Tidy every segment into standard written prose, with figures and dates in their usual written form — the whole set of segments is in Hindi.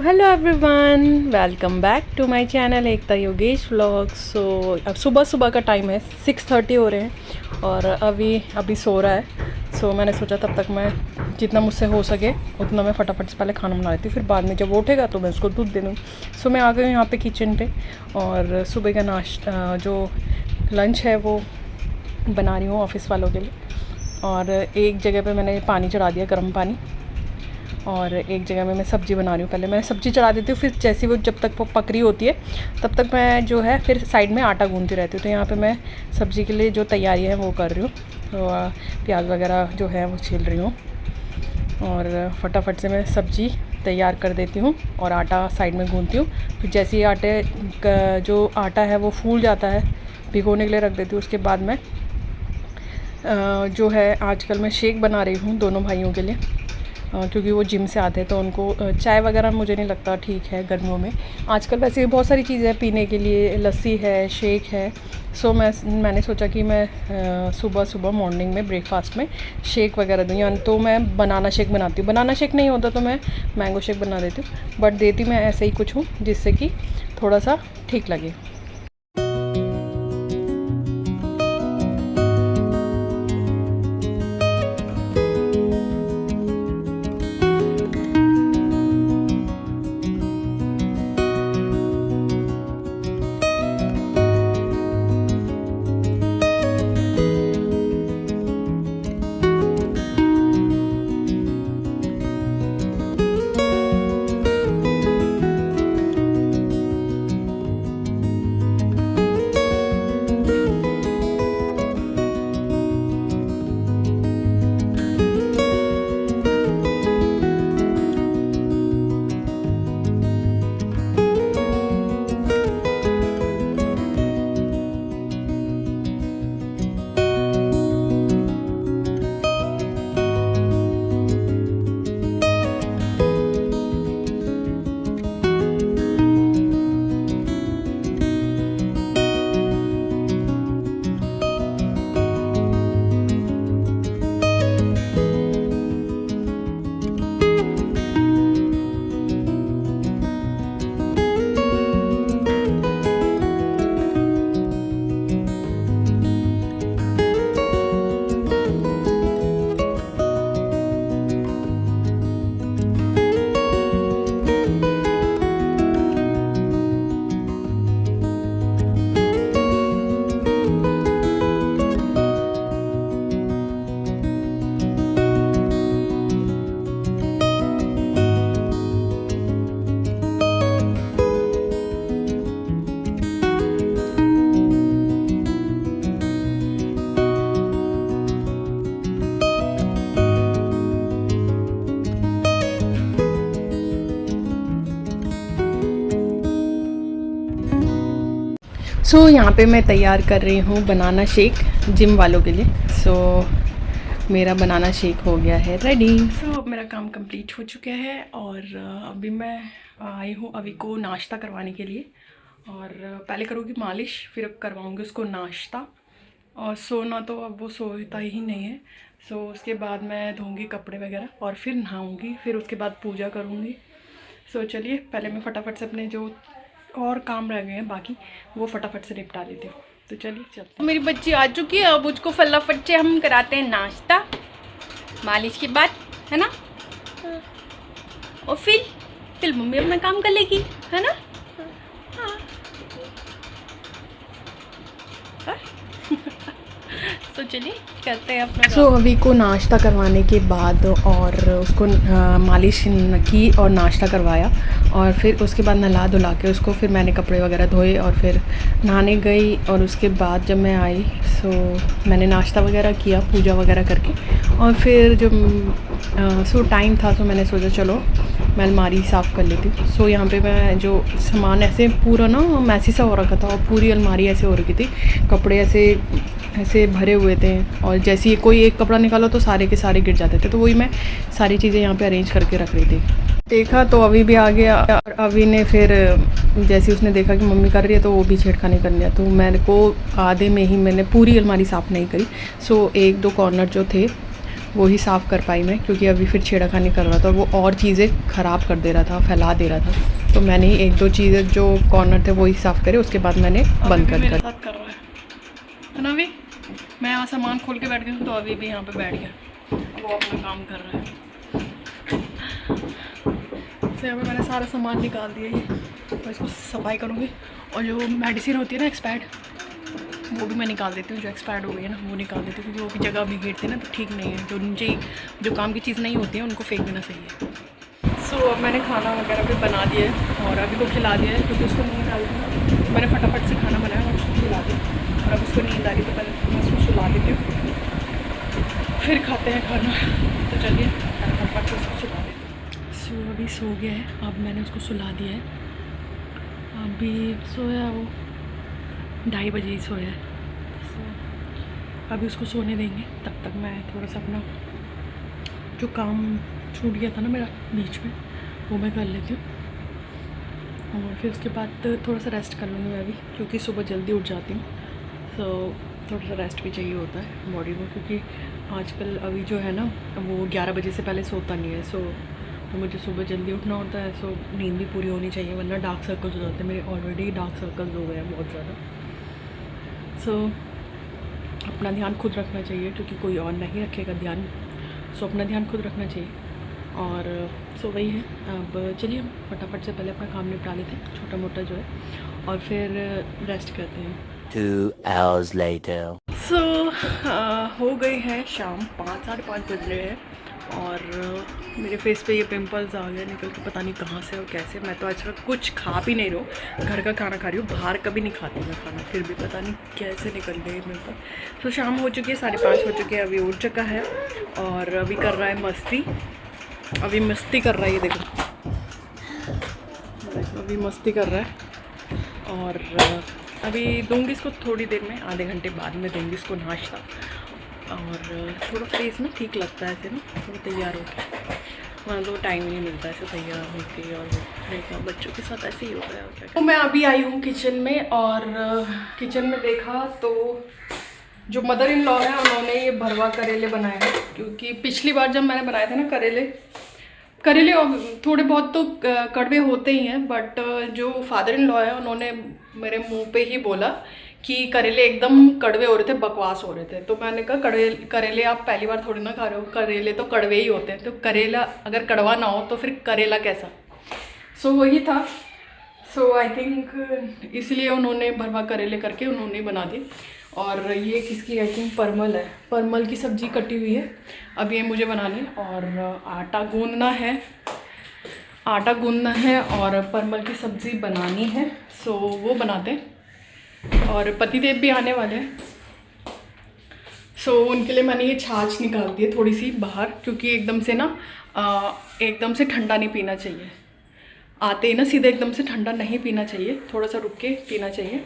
Hello everyone, welcome back to my channel Ekta Yogesh vlog. So अब सुबह सुबह का टाइम है, 6:30 हो रहे हैं और अभी सो रहा है। सो मैंने सोचा तब तक मैं जितना मुझसे हो सके उतना मैं फटाफट से पहले खाना बना लेती हूँ, फिर बाद में जब वो उठेगा तो मैं उसको दूध दे दूँगी। सो मैं आ गई हूँ यहाँ पे किचन पे और सुबह का नाश्ता जो लंच है वो बना रही हूँ ऑफ़िस वालों के लिए। और एक जगह पे मैंने पानी चढ़ा दिया, गर्म पानी, और एक जगह में मैं सब्ज़ी बना रही हूँ। पहले मैं सब्ज़ी चढ़ा देती हूँ, फिर जैसे वो जब तक वो पक रही होती है तब तक मैं जो है फिर साइड में आटा गूंथती रहती हूँ। तो यहाँ पे मैं सब्ज़ी के लिए जो तैयारी है वो कर रही हूँ। तो प्याज वगैरह जो है वो छील रही हूँ और फटाफट से मैं सब्ज़ी तैयार कर देती हूँ और आटा साइड में गूंथती हूँ। फिर जैसे ही आटे का जो आटा है वो फूल जाता है, भिगोने के लिए रख देती हूँ। उसके बाद मैं जो है आजकल मैं शेक बना रही हूँ दोनों भाइयों के लिए, क्योंकि वो जिम से आते हैं तो उनको चाय वगैरह मुझे नहीं लगता ठीक है गर्मियों में। आजकल वैसे बहुत सारी चीज़ें हैं पीने के लिए, लस्सी है, शेक है। सो मैंने सोचा कि मैं सुबह सुबह मॉर्निंग में ब्रेकफास्ट में शेक वगैरह दूँ। या तो मैं बनाना शेक बनाती हूँ, बनाना शेक नहीं होता तो मैं मैंगो शेक बना देती हूँ, बट देती मैं ऐसे ही कुछ हूँ जिससे कि थोड़ा सा ठीक लगे। यहाँ पे मैं तैयार कर रही हूँ बनाना शेक जिम वालों के लिए। मेरा बनाना शेक हो गया है रेडी। मेरा काम कंप्लीट हो चुका है और अभी मैं आई हूँ अभी को नाश्ता करवाने के लिए। और पहले करूँगी मालिश, फिर करवाऊँगी उसको नाश्ता। और सोना तो अब वो सोता ही नहीं है। उसके बाद मैं धोऊँगी कपड़े वगैरह और फिर नहाऊँगी, फिर उसके बाद पूजा करूँगी। चलिए पहले मैं फटाफट से अपने जो और काम रह गए हैं बाकी वो फटाफट से निपटा लेती हूँ। तो चलिए चलते। मेरी बच्ची आ चुकी है, अब उसको फटाफट से हम कराते हैं नाश्ता मालिश के बाद, है ना। और फिर मम्मी अपना काम कर लेगी, है ना। हाँ। तो चलिए करते हैं अपना। अभी को नाश्ता करवाने के बाद और उसको मालिश की और नाश्ता करवाया और फिर उसके बाद नहला धुला के उसको फिर मैंने कपड़े वगैरह धोए और फिर नहाने गई। और उसके बाद जब मैं आई मैंने नाश्ता वगैरह किया पूजा वगैरह करके। और फिर जब टाइम था तो मैंने सोचा चलो मैं अलमारी साफ़ कर लेती हूँ। यहाँ पे मैं जो सामान ऐसे पूरा ना मैसी सा हो रखा था और पूरी अलमारी ऐसे हो रखी थी, कपड़े ऐसे भरे हुए थे और जैसे ही कोई एक कपड़ा निकालो तो सारे के सारे गिर जाते थे। तो वही मैं सारी चीज़ें यहाँ पे अरेंज करके रख रही थी। देखा तो अभी भी आ गया और अभी ने फिर जैसे उसने देखा कि मम्मी कर रही है तो वो भी छेड़खानी कर लिया। तो मेरे को आधे में ही मैंने पूरी अलमारी साफ़ नहीं करी। एक दो कॉर्नर जो थे वही साफ़ कर पाई मैं, क्योंकि अभी फिर छेड़खानी कर रहा था और वो और चीज़ें ख़राब कर दे रहा था, फैला दे रहा था। तो मैंने ही 1-2 चीज़ें जो कॉर्नर थे वही साफ़ करे, उसके बाद मैंने बंद कर रहा है ना। अभी मैं यहाँ सामान खोल के बैठ गई हूँ, तो अभी भी यहाँ पे बैठ गया, वो अपना काम कर रहा है। तो यहाँ पे मैंने सारा सामान निकाल दिया ये, और इसको सफाई करूँगी। और जो मेडिसिन होती है ना एक्सपायर्ड, वो भी मैं निकाल देती हूँ। जो एक्सपायर्ड हो गई है ना वो निकाल देती हूँ, क्योंकि वो भी जगह बिगेड़ते हैं ना, तो ठीक नहीं है। जो नीचे जो काम की चीज़ नहीं होती है उनको फेंक देना सही है। अब मैंने खाना वगैरह भी बना दिया है और अभी को खिला दिया है, क्योंकि उसको नींद आ रही थी। तो मैंने फटाफट से खाना बनाया और उसको खिला दिया। और अब उसको नींद आ रही तो पहले मैं उसको सुला देती हूँ, फिर खाते हैं खाना। तो चलिए फटाफट से उसको सुला देती हूँ। अभी सो गया है, अब मैंने उसको सुला दिया है। अभी सोया वो 2:30 बजे ही सोया है। अभी उसको सोने देंगे, तब तक मैं थोड़ा सा अपना जो काम छूट गया था ना मेरा बीच में, वो मैं कर लेती हूँ। और फिर उसके बाद थोड़ा सा रेस्ट कर लूँगी मैं भी, क्योंकि सुबह जल्दी उठ जाती हूँ। तो थोड़ा सा रेस्ट भी चाहिए होता है बॉडी को, क्योंकि आजकल अभी जो है ना वो 11 बजे से पहले सोता नहीं है। तो मुझे सुबह जल्दी उठना होता है, सो नींद भी पूरी होनी चाहिए, वरना डार्क सर्कल्स हो जाते हैं। मेरे ऑलरेडी डार्क सर्कल्स हो गए हैं बहुत ज़्यादा। अपना ध्यान खुद रखना चाहिए, क्योंकि कोई और नहीं रखेगा ध्यान। अपना ध्यान खुद रखना चाहिए। और वही है। अब चलिए फटाफट से पहले अपना काम निपटा लेते हैं छोटा मोटा जो है, और फिर रेस्ट करते हैं। 2 hours later. हो गई है शाम, 5 साढ़े 5 बज रहे हैं। और मेरे फेस पे ये पिंपल्स आ गए निकल के, पता नहीं कहाँ से और कैसे। मैं तो आज तक कुछ खा भी नहीं रही हूँ, घर का खाना खा रही हूँ, बाहर कभी नहीं खाती मैं खाना, फिर भी पता नहीं कैसे निकल गई मेरे पर। शाम हो चुकी है, 5:30 हो चुके हैं, अभी उठ चुका है और अभी कर रहा है मस्ती। अभी मस्ती कर रहा है, ये देखो अभी मस्ती कर रहा है। और अभी दूंगी इसको थोड़ी देर में, आधे घंटे बाद में दूंगी इसको नाश्ता। और थोड़ा फेस ना ठीक लगता है ऐसे ना, थोड़ा तैयार होकर, वरना तो टाइम ही नहीं मिलता ऐसे तैयार होके। और देखा बच्चों के साथ ऐसे ही होता है। और क्या, तो मैं अभी आई हूँ किचन में, और किचन में देखा तो जो मदर इन लॉ है उन्होंने ये भरवा करेले बनाए हैं। क्योंकि पिछली बार जब मैंने बनाए थे ना करेले थोड़े बहुत तो कड़वे होते ही हैं, बट जो फादर इन लॉ है उन्होंने मेरे मुंह पे ही बोला कि करेले एकदम कड़वे हो रहे थे, बकवास हो रहे थे। तो मैंने कहा करेले आप पहली बार थोड़ी ना खा रहे हो, करेले तो कड़वे ही होते हैं, तो करेला अगर कड़वा ना हो तो फिर करेला कैसा। वही था। आई थिंक इसलिए उन्होंने भरवा करेले करके उन्होंने बना दी। और ये किसकी, आई थिंक परमल है, परमल की सब्ज़ी कटी हुई है। अब ये मुझे बनानी, और आटा गूंदना है और परमल की सब्ज़ी बनानी है। वो बनाते हैं। और पतिदेव भी आने वाले हैं, उनके लिए मैंने ये छाछ निकाल दी है थोड़ी सी बाहर, क्योंकि एकदम से ठंडा नहीं पीना चाहिए। आते ही ना सीधे एकदम से ठंडा नहीं पीना चाहिए, थोड़ा सा रुक के पीना चाहिए,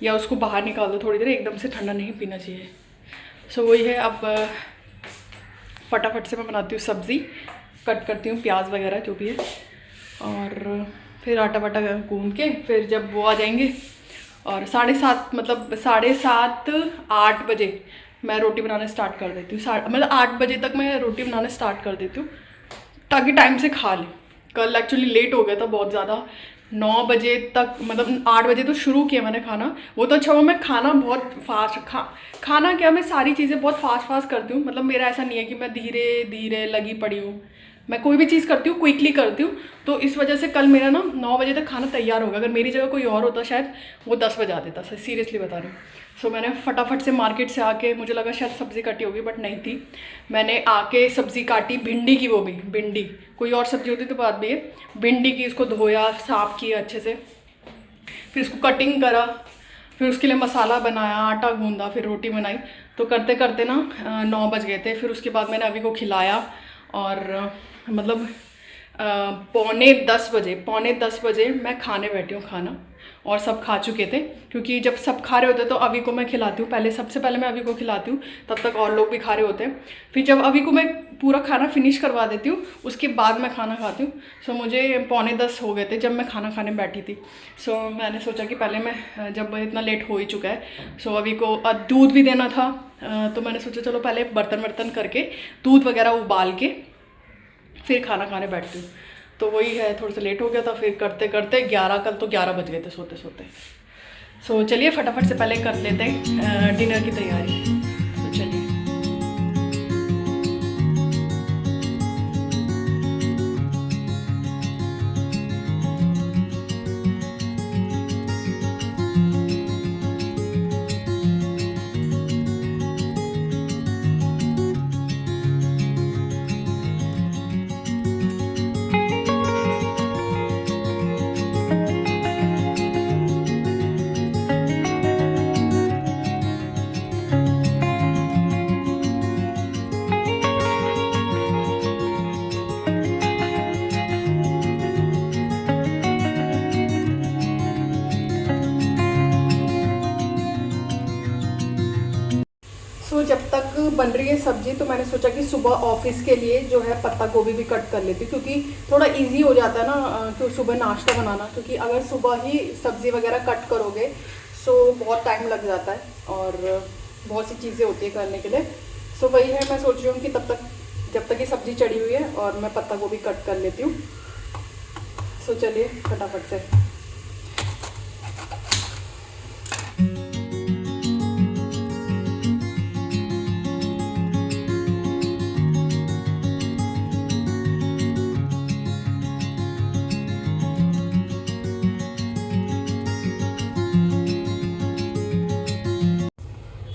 या उसको बाहर निकाल दो थोड़ी देर, एकदम से ठंडा नहीं पीना चाहिए। वही है। अब फटाफट से मैं बनाती हूँ सब्ज़ी, कट करती हूँ प्याज वगैरह जो भी है, और फिर आटा वाटा गूंद के फिर जब वो आ जाएंगे, और 7:30 मतलब 7:30-8 बजे मैं रोटी बनाना स्टार्ट कर देती हूँ। मतलब 8 बजे तक मैं रोटी बनाना स्टार्ट कर देती हूँ, ताकि टाइम से खा लें। कल एक्चुअली लेट हो गया था बहुत ज़्यादा, 9 बजे तक, मतलब 8 बजे तो शुरू किया मैंने खाना। वो तो अच्छा हुआ, मैं खाना बहुत फास्ट खाना क्या, मैं सारी चीज़ें बहुत फास्ट करती हूँ। मतलब मेरा ऐसा नहीं है कि मैं धीरे धीरे लगी पड़ी हूँ, मैं कोई भी चीज़ करती हूँ क्विकली करती हूँ। तो इस वजह से कल मेरा ना 9 बजे तक खाना तैयार होगा। अगर मेरी जगह कोई और होता शायद वो 10 बजा देता, सीरियसली बता रही हूँ। मैंने फटाफट से मार्केट से आके, मुझे लगा शायद सब्ज़ी काटी होगी, बट नहीं थी। मैंने आके सब्ज़ी काटी भिंडी की, वो भी भिंडी, कोई और सब्ज़ी होती तो बात भी है। भिंडी की इसको धोया, साफ़ किया अच्छे से, फिर इसको कटिंग करा, फिर उसके लिए मसाला बनाया, आटा गूंदा, फिर रोटी बनाई। तो करते करते ना 9 बज गए थे। फिर उसके बाद मैंने अभी को खिलाया, और मतलब पौने 10 बजे मैं खाने बैठी हूँ खाना। और सब खा चुके थे, क्योंकि जब सब खा रहे होते तो अभी को मैं खिलाती हूँ, सबसे पहले मैं अभी को खिलाती हूँ, तब तक और लोग भी खा रहे होते हैं। फिर जब अभी को मैं पूरा खाना फिनिश करवा देती हूँ, उसके बाद मैं खाना खाती हूँ। सो मुझे 9:45 हो गए थे जब मैं खाना खाने बैठी थी। सो मैंने सोचा कि पहले मैं, जब इतना लेट हो ही चुका है, सो अभी को दूध भी देना था, तो मैंने सोचा चलो पहले बर्तन करके दूध वगैरह उबाल के फिर खाना खाने बैठती हूँ। तो वही है, थोड़ा सा लेट हो गया था, फिर करते करते 11, कल तो 11 बज गए थे सोते सोते। सो चलिए फटाफट से पहले कर लेते हैं डिनर की तैयारी। तो चलिए। सो जब तक बन रही है सब्जी, तो मैंने सोचा कि सुबह ऑफिस के लिए जो है पत्ता गोभी भी कट कर लेती हूँ, क्योंकि थोड़ा इजी हो जाता है ना तो सुबह नाश्ता बनाना। क्योंकि अगर सुबह ही सब्ज़ी वगैरह कट करोगे सो बहुत टाइम लग जाता है और बहुत सी चीज़ें होती है करने के लिए। सो वही है, मैं सोच रही हूँ कि जब तक ये सब्ज़ी चढ़ी हुई है और मैं पत्ता गोभी कट कर लेती हूँ। सो चलिए फटाफट से।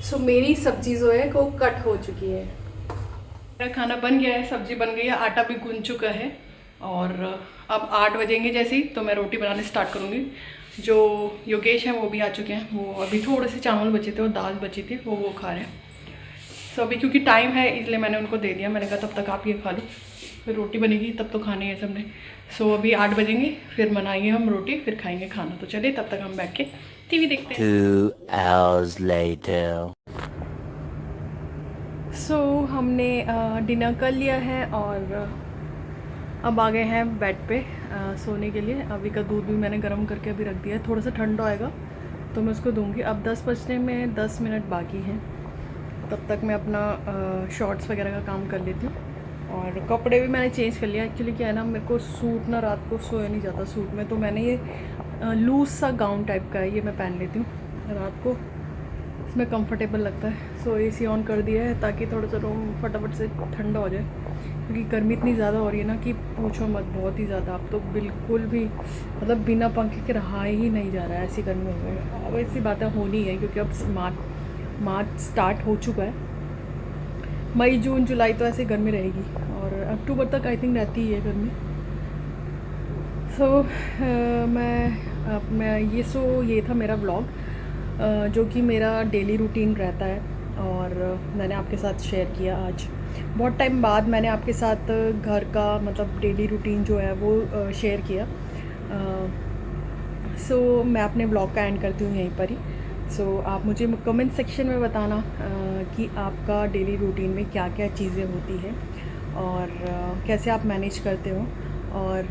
सो मेरी सब्जी जो है वो कट हो चुकी है, मेरा खाना बन गया है, सब्जी बन गई है, आटा भी गूंज चुका है। और अब 8 बजेंगे जैसे ही तो मैं रोटी बनाने स्टार्ट करूँगी। जो योगेश हैं वो भी आ चुके हैं, वो अभी थोड़े से चावल बचे थे और दाल बची थी, वो खा रहे हैं। सो अभी क्योंकि टाइम है इसलिए मैंने उनको दे दिया, मैंने कहा तब तक आप ये खा लो, फिर रोटी बनेगी तब तो खाने है सबने। सो अभी 8 बजेंगे, फिर बनाएंगे हम रोटी, फिर खाएंगे खाना। तो चलिए तब तक हम बैठ के टीवी देखते हैं। 2 hours later. सो हमने डिनर कर लिया है और अब आ गए हैं बेड पे सोने के लिए। अभी का दूध भी मैंने गर्म करके अभी रख दिया है, थोड़ा सा ठंडा होएगा तो मैं उसको दूंगी। अब 10 बजने में 10 मिनट बाकी हैं, तब तक मैं अपना शॉर्ट्स वगैरह का काम कर लेती हूँ। और कपड़े भी मैंने चेंज कर लिया। एक्चुअली क्या है ना, मेरे को सूट ना रात को सोया नहीं जाता सूट में, तो मैंने ये लूज़ सा गाउन टाइप का है, ये मैं पहन लेती हूँ रात को, इसमें कंफर्टेबल लगता है। सो एसी ऑन कर दिया है ताकि थोड़ा सा रूम फटाफट से ठंडा हो जाए, क्योंकि गर्मी इतनी ज़्यादा हो रही है ना कि पूछो मत, बहुत ही ज़्यादा। अब तो बिल्कुल भी मतलब बिना पंखे के रहा ही नहीं जा रहा है, ऐसी गर्मी हो गई है। अब ऐसी बातें होनी है क्योंकि अब मार्च स्टार्ट हो चुका है। मई जून जुलाई तो ऐसे गर्मी रहेगी और अक्टूबर तक आई थिंक रहती ही है गर्मी। सो ये था मेरा व्लॉग, जो कि मेरा डेली रूटीन रहता है और मैंने आपके साथ शेयर किया आज। बहुत टाइम बाद मैंने आपके साथ घर का मतलब डेली रूटीन जो है वो शेयर किया। सो मैं अपने व्लॉग का एंड करती हूँ यहीं पर ही। सो आप मुझे कमेंट सेक्शन में बताना कि आपका डेली रूटीन में क्या क्या चीज़ें होती हैं और कैसे आप मैनेज करते हो। और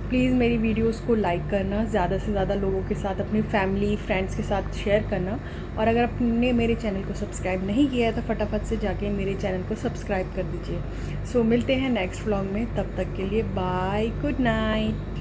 प्लीज़ मेरी वीडियोस को लाइक करना, ज़्यादा से ज़्यादा लोगों के साथ, अपनी फैमिली फ्रेंड्स के साथ शेयर करना। और अगर आपने मेरे चैनल को सब्सक्राइब नहीं किया है तो फटाफट से जाके मेरे चैनल को सब्सक्राइब कर दीजिए। सो मिलते हैं नेक्स्ट व्लॉग में, तब तक के लिए बाय, गुड नाइट।